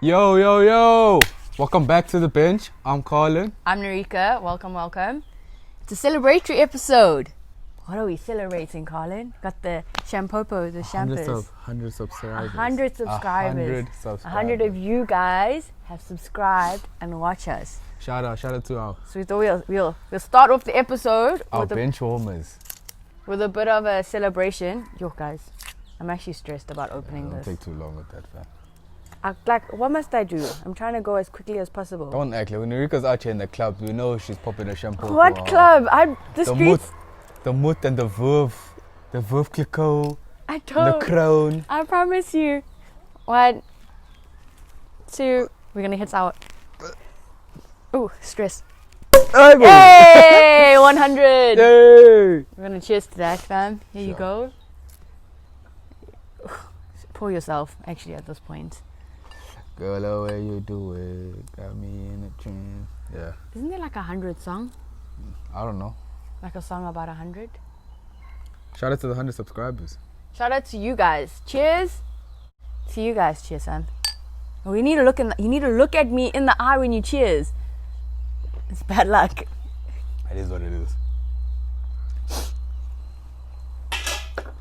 Yo, yo, yo! Welcome back to the bench. I'm Karlan. I'm Narika. Welcome, welcome. It's a celebratory episode. What are we celebrating, Karlan? Got the shampopo, the champers. 100 subscribers. 100 subscribers. 100 of you guys have subscribed and watch us. Shout out to our So we thought we'll start off the episode with bench warmers. with a bit of a celebration. Yo, guys, I'm actually stressed about opening Don't this. take too long with that, fam. What must I do? I'm trying to go as quickly as possible. Don't act like when Narika's out here in the club, we know she's popping a shampoo. What club? The the streets. The Moot and the Verve Clicquot, I the don't. Crown. I promise you. 1, 2. We're gonna hit our. Ooh, stress. Hey, 100. Yay! We're gonna cheers to that, fam. Here you Sure. go. Pour yourself, actually, at this point. Girl, the way you do it got me in a trance. Yeah. Isn't there like 100 song? I don't know. Like a song about 100? Shout out to the 100 subscribers. Shout out to you guys. Cheers. To you guys, cheers, fam. You need to look at me in the eye when you cheers. It's bad luck. It is what it is.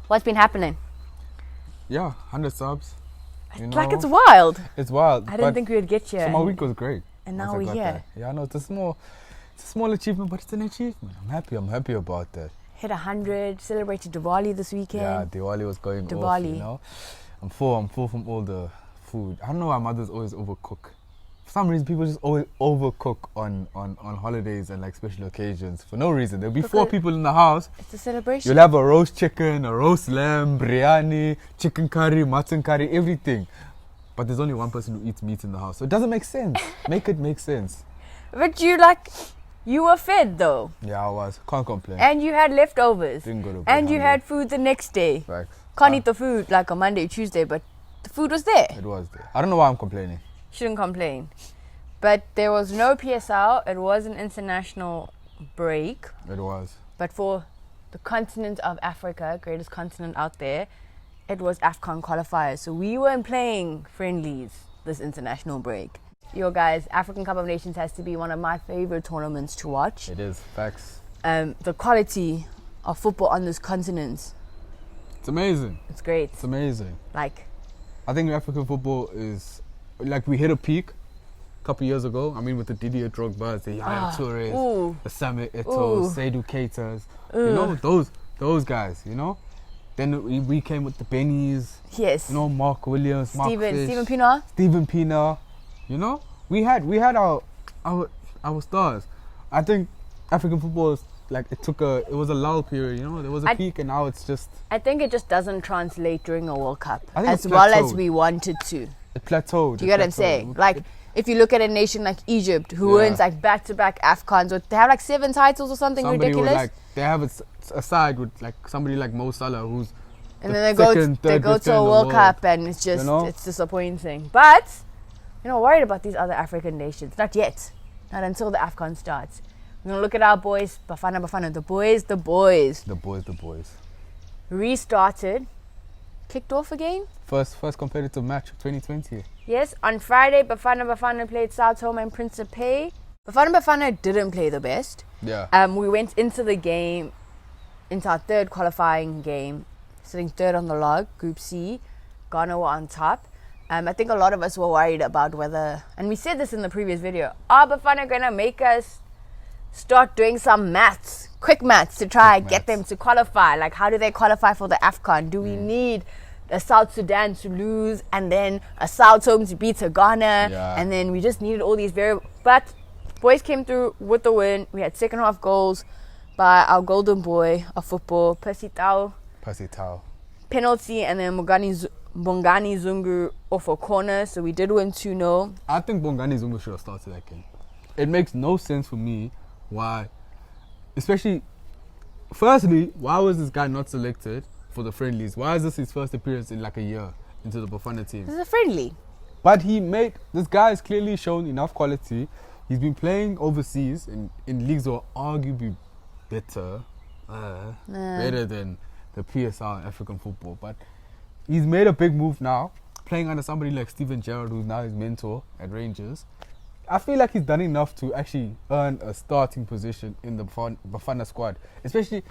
What's been happening? Yeah, 100 subs. Like it's wild. It's wild. I didn't think we would get here. So my week was great. And now once I we're got here. that. Yeah, I know it's a small achievement, but it's an achievement. I'm happy about that. Hit 100, celebrated Diwali this weekend. Yeah, Diwali was going off, Diwali. you know. I'm full from all the food. I don't know why mothers always overcook. For some reason, people just always overcook on holidays and like special occasions for no reason. There'll be 4 people in the house. It's a celebration. You'll have a roast chicken, a roast lamb, biryani, chicken curry, mutton curry, everything. But there's only one person who eats meat in the house. So it doesn't make sense. Make it make sense. But you were fed though. Yeah, I was. Can't complain. And you had leftovers. Didn't go to bed And you hungry. had food the next day. Facts. Can't eat the food like on Monday, Tuesday, but the food was there. It was there. I don't know why I'm complaining. Shouldn't complain. But there was no PSL. It was an international break. It was. But for the continent of Africa, greatest continent out there, it was AFCON qualifiers. So we weren't playing friendlies this international break. Yo guys, African Cup of Nations has to be one of my favorite tournaments to watch. It is. Facts. The quality of football on this continent, It's amazing. it's great. It's amazing. Like, I think African football is like we hit a peak a couple years ago. I mean, with the Didier Drogba, the Yaya Touré, ooh, the Samuel Ooh. Eto'o, Seydou Keitas, you know, those guys, you know. Then we came with the Bennies, yes. you know, Mark Williams, Mark Fish, Steven Pienaar. Steven Pienaar, you know. We had our stars. I think African football is like it was a lull period, you know. There was a peak, and now it's just. I think it just doesn't translate during a World Cup I think as it's well as plateaued. we wanted to. It plateaued. Do you get what I'm saying? Like, if you look at a nation like Egypt, who wins like back-to-back AFCONs, or they have like 7 titles or something ridiculous. They have a side with like somebody like Mo Salah, who's And then they go to a World Cup, and it's just, it's disappointing. But, you're not worried about these other African nations. Not yet. Not until the AFCON starts. We're going to look at our boys, Bafana Bafana, the boys. The boys. Restarted. Kicked off again. First competitive match of 2020. Yes, on Friday, Bafana Bafana played Sao Tome and Príncipe. Bafana Bafana didn't play the best. Yeah. We went into the game, into our third qualifying game, sitting third on the log, Group C. Ghana were on top. I think a lot of us were worried about whether, and we said this in the previous video, are Bafana going to make us start doing some quick maths to try and get them to qualify? Like, how do they qualify for the AFCON? Do we need a South Sudan to lose and then a Sao Tome to beat a Ghana? Yeah. And then we just needed all these variables. But boys came through with the win. We had second half goals by our golden boy of football, Percy Tau. Penalty, and then Bongani Zungu off a corner. So we did win 2-0. I think Bongani Zungu should have started that game. It makes no sense for me why, especially, firstly, why was this guy not selected for the friendlies? Why is this his first appearance in like a year into the Bafana team? This is a friendly. But this guy has clearly shown enough quality. He's been playing overseas in leagues that are arguably better than the PSL African football. But he's made a big move now. playing under somebody like Steven Gerrard, who's now his mentor at Rangers, I feel like he's done enough to actually earn a starting position in the Bafana squad. Especially,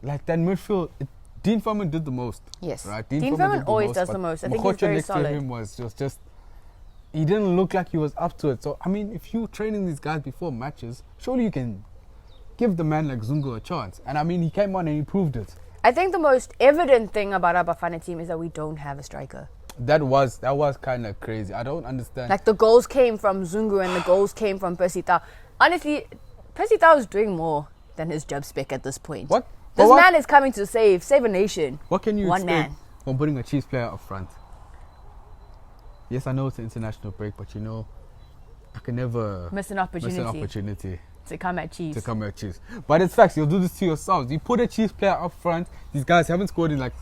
like that midfield, Dean Furman did the most. Yes. Right? Dean Furman always does the most. I think he's very next solid. to him was just he didn't look like he was up to it. So, I mean, if you're training these guys before matches, surely you can give the man like Zungu a chance. And I mean, he came on and he proved it. I think the most evident thing about our Bafana team is that we don't have a striker. That was kind of crazy. I don't understand. Like, the goals came from Zungu and the goals came from Percy Tau. Honestly, Percy Tau is doing more than his job spec at this point. What? This man is coming to save a nation. What can you One expect man. from putting a Chiefs player up front? Yes, I know it's an international break, but you know, I can never miss an opportunity to come at Chiefs. But it's facts. You'll do this to yourselves. You put a Chiefs player up front. These guys haven't scored in like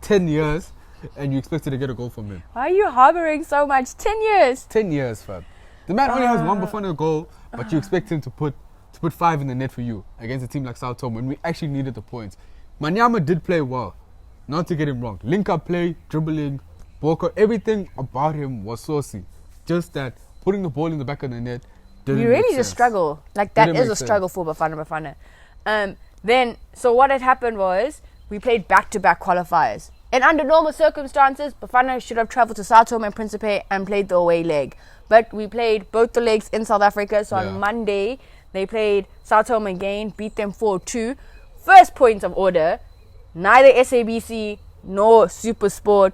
10 years, and you expect to get a goal from him. Why are you harboring so much? 10 years. 10 years, fam. The man only has one Bafana goal, but you expect him to put 5 in the net for you against a team like South Tomé when we actually needed the points. Banyana did play well, not to get him wrong. Link-up play, dribbling, Boko, everything about him was saucy. Just that putting the ball in the back of the net didn't You really make just sense. struggle. Like, that Didn't is make a sense. struggle for Bafana. Then, so what had happened was we played back-to-back qualifiers. And under normal circumstances, Bafana should have travelled to Sao Tome and Príncipe and played the away leg. But we played both the legs in South Africa. So on Monday, they played Sao Tome again, beat them 4-2. First point of order, neither SABC nor SuperSport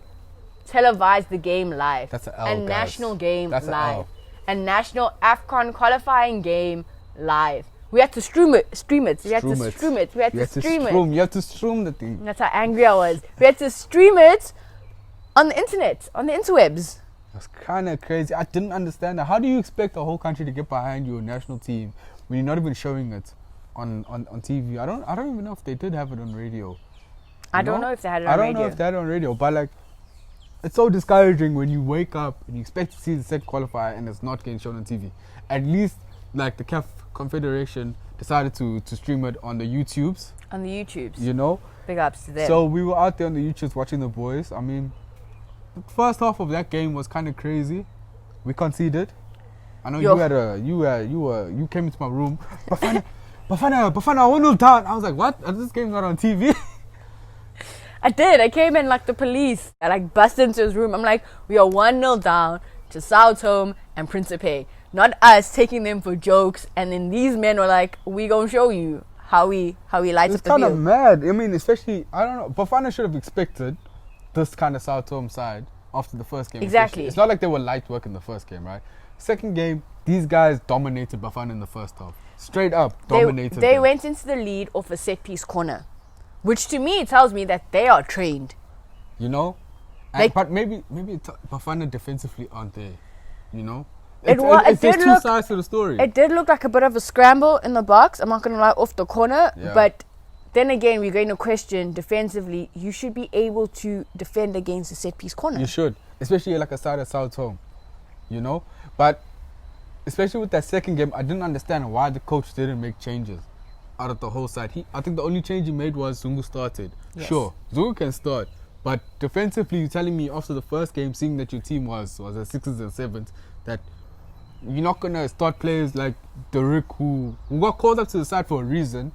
televised the game live. That's a L, a guys. national game That's a live. L. A national AFCON qualifying game live. We had to stream it. You have to stream the thing. That's how angry I was. We had to stream it on the internet, on the interwebs. That's kind of crazy. I didn't understand that. How do you expect the whole country to get behind your national team when you're not even showing it on TV? I don't even know if they did have it on radio. I don't know if they had it on radio. I don't know if they had it on radio, but like, it's so discouraging when you wake up and you expect to see the set qualifier and it's not getting shown on TV. At least, like, the CAF Confederation decided to stream it on the YouTubes. On the YouTubes. You know? Big ups to them. So we were out there on the YouTubes watching the boys. I mean, the first half of that game was kind of crazy. We conceded. I know you came into my room. Bafana, 1-0 down. I was like, what? This game's not on TV. I did. I came in like the police. I like busted into his room. I'm like, we are 1-0 down to Sao Tome and Príncipe. Not us taking them for jokes. And then these men were like, we gonna show you how we light It's up the kind of field. mad. I mean, especially, I don't know. Bafana should have expected this kind of Sao Tome side after the first game. Exactly. Especially. It's not like they were light work in the first game, right? Second game, these guys dominated Bafana in the first half. Straight up dominated They them. went into the lead off a set piece corner, which to me tells me that they are trained. You know? But maybe Bafana defensively aren't there. You know? There's two sides to the story. It did look like a bit of a scramble in the box. I'm not going to lie, off the corner. Yeah. But then again, we're going to question defensively. You should be able to defend against a set piece corner. You should. Especially like a side of South Home. You know? But especially with that second game, I didn't understand why the coach didn't make changes out of the whole side. I think the only change he made was Zungu started. Yes. Sure, Zungu can start. But defensively, you're telling me after the first game, seeing that your team was a 6th and 7th, that you're not going to start players like Derek, who got called up to the side for a reason,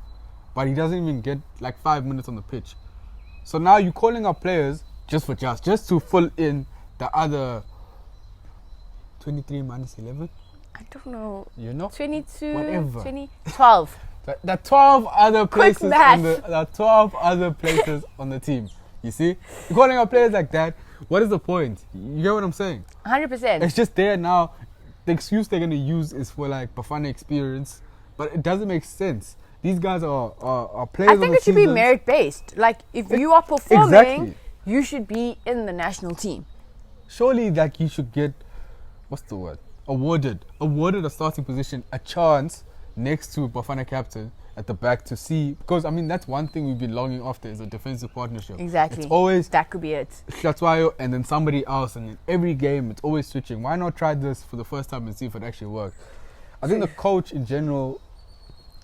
but he doesn't even get like 5 minutes on the pitch. So now you're calling up players just to fill in the other 23 minus 11. I don't know. You know? 22, Whatever. 12. The 12 other Quick places math. the 12 other places on the team. You see? You're calling out players like that. What is the point? You get what I'm saying? 100%. It's just there now. The excuse they're going to use is for like Bafana experience, but it doesn't make sense. These guys are players. I think it should be merit based. Like, if you are performing, Exactly. you should be in the national team. Surely, like, you should get, what's the word? Awarded a starting position, a chance next to Bafana captain at the back to see, because I mean that's one thing we've been longing after is a defensive partnership. Exactly. It's always That could be it. Hlatwayo and then somebody else, and in every game it's always switching. Why not try this for the first time and see if it actually works? I think the coach in general,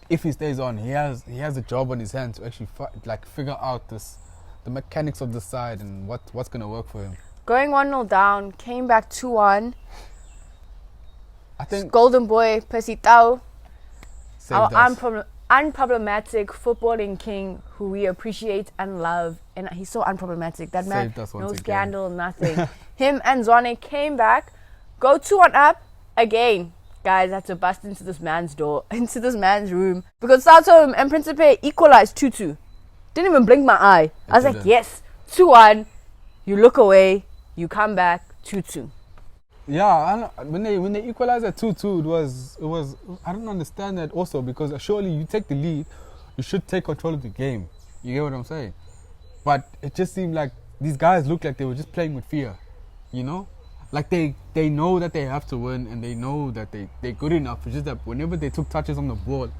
if he stays on, he has a job on his hands to actually figure out the mechanics of the side and what's gonna work for him. going 1-0 down, came back 2-1. I think Golden Boy, Percy Tau, our saved us. unproblematic footballing king who we appreciate and love. And he's so unproblematic. That man, Saved us once no again. scandal, nothing. Him and Zwane came back, go 2-1 up again. Guys, I had to bust into this man's door, into this man's room. Because Southam and Príncipe equalized 2-2. Didn't even blink my eye. I was like, yes, 2-1. You look away, you come back, 2-2. Yeah, I know, when they equalized at 2-2, it was I don't understand that also, because surely you take the lead, you should take control of the game. You get what I'm saying? But it just seemed like these guys looked like they were just playing with fear, you know? Like they know that they have to win, and they know that they're good enough. It's just that whenever they took touches on the ball,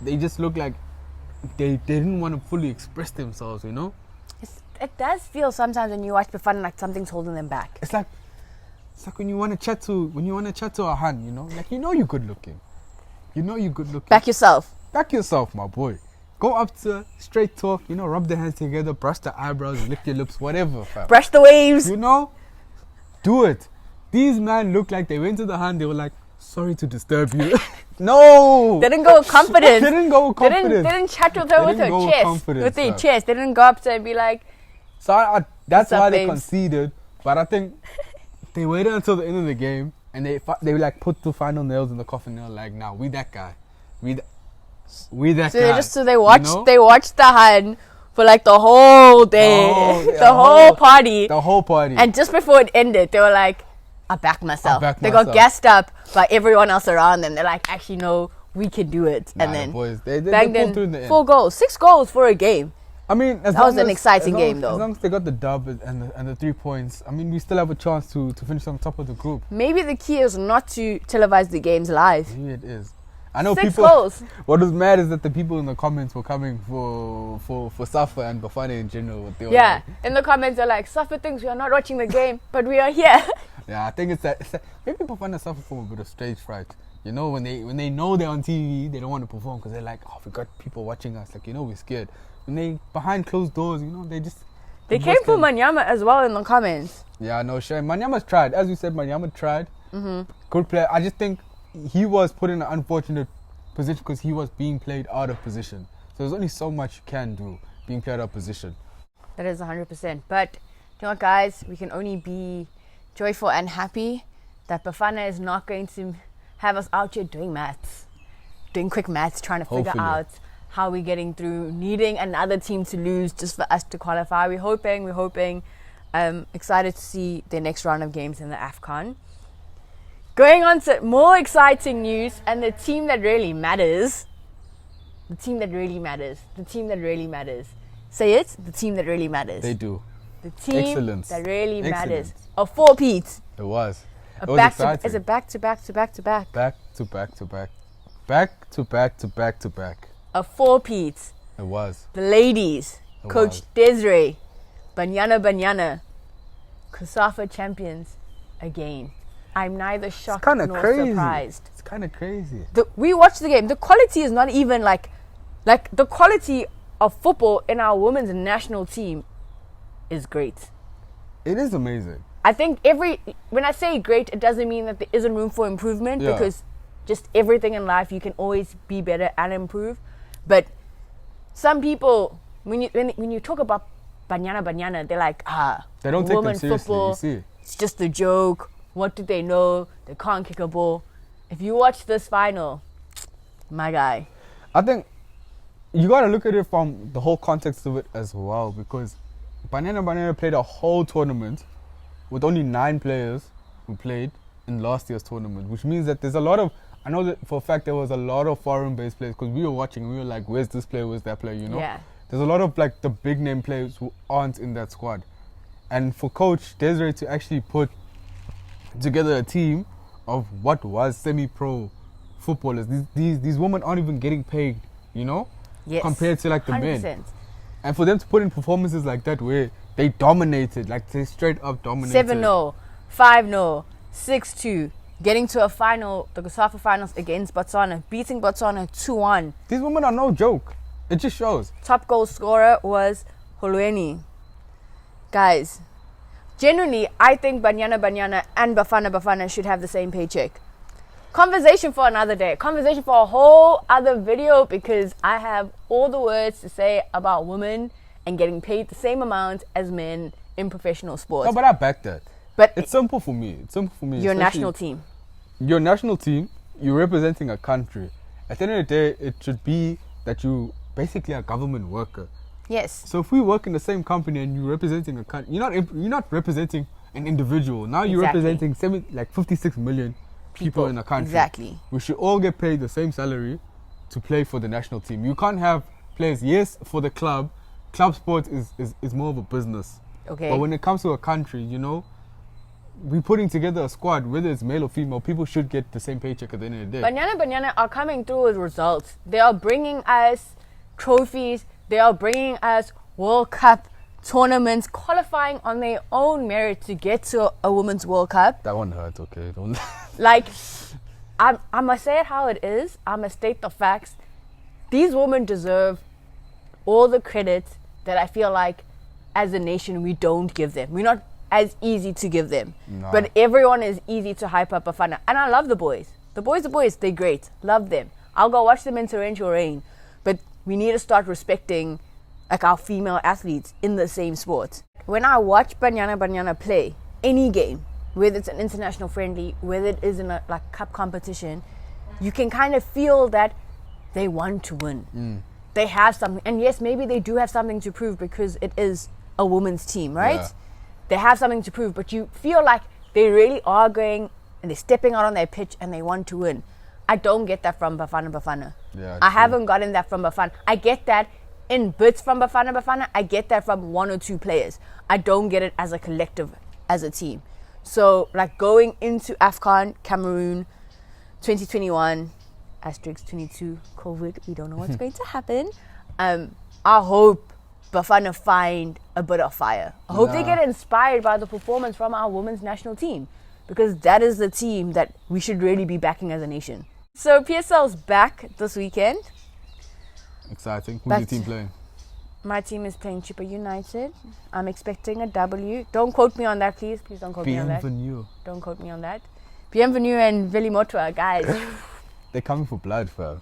they just looked like they didn't want to fully express themselves, you know? It does feel sometimes when you watch Bafana like something's holding them back. It's like when you want to chat to a Han, you know, like you're good looking. Back yourself, my boy. Go up to her, straight talk, you know, rub the hands together, brush the eyebrows, lick your lips, whatever, fam. Brush the waves. You know, do it. These men look like they went to the Han. They were like, sorry to disturb you. No. They didn't go with confidence. They didn't They didn't chat with her with her chest. With their chest. They didn't go up to her and be like. So that's why they babes? conceded. But I think they waited until the end of the game, and they like put the final nails in the coffin. They were like, nah, we that guy. We that guy. So they watched the Han for like the whole day. The whole party. The whole party. And just before it ended, they were like, I backed myself. They got gassed up by everyone else around them. They're like, actually, no, we can do it. Nah, and then boys, they banged pulled through in the end. 4 goals. 6 goals for a game. I mean, that was an exciting game, though. As long as they got the dub and the 3 points, I mean, we still have a chance to finish on top of the group. Maybe the key is not to televise the games live. Maybe it is. I know 6 people. goals. What was mad is that the people in the comments were coming for COSAFA and Bafana in general. They were Yeah, in the comments they're like, COSAFA thinks we are not watching the game, but we are here. Yeah, I think it's that maybe Bafana suffer from a bit of stage fright. You know, when they know they're on TV, they don't want to perform because they're like, oh, we got people watching us. Like, you know, we're scared. When they behind closed doors, you know, They came for Banyana as well in the comments. Yeah, no shame. Banyana's tried. As you said, Banyana tried. Mm-hmm. Good player. I just think he was put in an unfortunate position because he was being played out of position. So there's only so much you can do being played out of position. That is 100%. But you know what, guys? We can only be joyful and happy that Bafana is not going to have us out here doing quick maths, trying to figure out how we're getting through, needing another team to lose just for us to qualify. We're hoping. Excited to see the next round of games in the AFCON. Going on to more exciting news, and the team that really matters. The team that really matters. Say it, the team that really matters. They do. The team Excellence. that really matters. Excellence. A 4-peat. It was. Is it back to back? Back to back. Back to back. A 4-peat. It was. The ladies. Coach Desiree. Banyana. COSAFA champions again. I'm neither shocked nor surprised. It's kind of crazy. We watched the game. The quality is not even like the quality of football in our women's national team is great. It is amazing. I think when I say great, it doesn't mean that there isn't room for improvement, because just everything in life, you can always be better and improve. But some people, when you talk about Banyana, they're like, they don't take them seriously, football, you see. It's just a joke. What do they know? They can't kick a ball. If you watch this final, my guy. I think you got to look at it from the whole context of it as well, because Banyana played a whole tournament with only 9 players who played in last year's tournament, which means that there's a lot of, I know that for a fact there was a lot of foreign-based players, because we were watching and we were like, where's this player, where's that player, you know? Yeah. There's a lot of like the big name players who aren't in that squad. And for Coach Desiree to actually put together a team of what was semi-pro footballers, these women aren't even getting paid, you know? Yes. Compared to like the 100%. men. And for them to put in performances like that where they dominated, like they straight up dominated. 7-0, 5-0, 6-2, getting to a final, the COSAFA finals against Botswana, beating Botswana 2-1. These women are no joke. It just shows. Top goal scorer was Holweni. Guys, genuinely, I think Banyana and Bafana Bafana should have the same paycheck. Conversation for another day. Conversation for a whole other video, because I have all the words to say about women and getting paid the same amount as men in professional sports. No, but I back that. But it's simple for me. Your national team. Your national team, you're representing a country. At the end of the day, it should be that you basically a government worker. Yes. So if we work in the same company and you're representing a country, you're not representing an individual. Now you're representing 56 million people in a country. Exactly. We should all get paid the same salary to play for the national team. You can't have players, yes, for the club. Club sports is more of a business. Okay. But when it comes to a country, you know, we're putting together a squad, whether it's male or female, people should get the same paycheck at the end of the day. Banyana are coming through with results. They are bringing us trophies. They are bringing us World Cup tournaments, qualifying on their own merit to get to a Women's World Cup. That one hurts, okay? Don't like, I must say it how it is. I must state the facts. These women deserve all the credit that I feel like as a nation we don't give them. We're not as easy to give them. No. But everyone is easy to hype up Bafana. And I love the boys. The boys, they're great. Love them. I'll go watch them in torrential rain. But we need to start respecting like our female athletes in the same sport. When I watch Banyana play any game, whether it's an international friendly, whether it is in a like cup competition, you can kind of feel that they want to win. They have something, and yes, maybe they do have something to prove because it is a women's team, right? Yeah. They have something to prove, but you feel like they really are going and they're stepping out on their pitch and they want to win. I don't get that from Bafana Bafana. Yeah, I haven't gotten that from Bafana. I get that in bits from Bafana Bafana. I get that from one or two players. I don't get it as a collective, as a team. So, like going into AFCON, Cameroon, 2021, asterisk 22, COVID, we don't know what's going to happen. I hope Bafana find a bit of fire. I hope they get inspired by the performance from our women's national team, because that is the team that we should really be backing as a nation. So PSL's back this weekend. Exciting. Who's your team playing? My team is playing Chippa United. I'm expecting a W. Don't quote me on that, please. Please don't quote me on that. Bienvenue. Don't quote me on that. Bienvenue and Vili Motwa, guys. They're coming for blood, fam.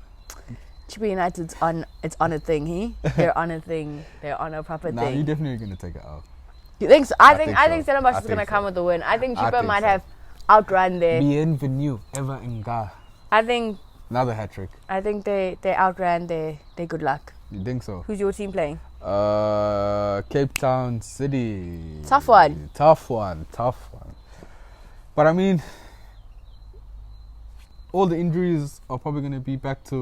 Chippa United's on a thing, They're on a thing. They're on a proper Nah, thing. you're definitely going to take it out. You think so? I think so. Stellenbosch is going to come with the win. I think Chippa might have outrun their... Bienvenue, ever and ga. I think... Another hat-trick. I think they outran their good luck. You think so? Who's your team playing? Cape Town City. Tough one. But I mean, all the injuries are probably going to be back to,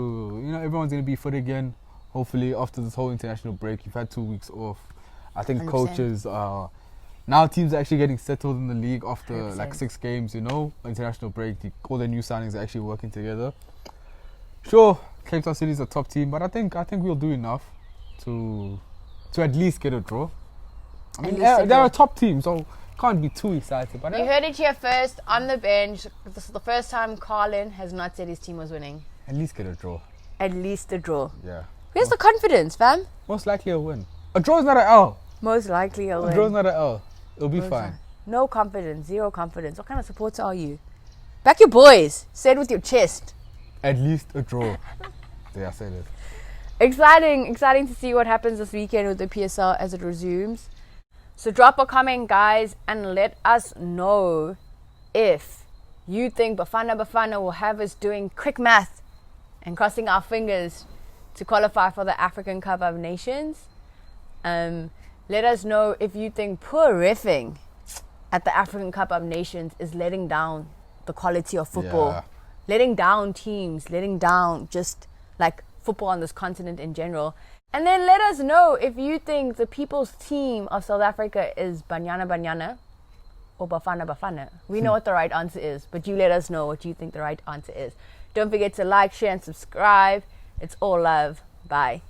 you know, everyone's going to be fit again. Hopefully after this whole international break. You've had 2 weeks off. I think 100%. Coaches are... Now teams are actually getting settled in the league after 100%. Like 6 games, you know, international break. All the new signings are actually working together. Sure, Cape Town City is a top team, but I think we'll do enough to at least get a draw. I mean, they're a top team, so can't be too excited. But you heard it here first on the bench. This is the first time Karlan has not said his team was winning. At least get a draw. At least a draw. Yeah. Where's the confidence, fam? Most likely a win. A draw is not an L. Most likely a win. A draw is not an L. It'll be fine. No confidence, zero confidence. What kind of supporter are you? Back your boys. Say it with your chest. At least a draw. Yeah, I said it. Exciting to see what happens this weekend with the PSL as it resumes. So drop a comment, guys, and let us know if you think Bafana Bafana will have us doing quick math and crossing our fingers to qualify for the African Cup of Nations. Let us know if you think poor reffing at the African Cup of Nations is letting down the quality of football. Yeah. Letting down teams, letting down just like football on this continent in general. And then let us know if you think the people's team of South Africa is Banyana or Bafana Bafana. We know what the right answer is, but you let us know what you think the right answer is. Don't forget to like, share, and subscribe. It's all love. Bye.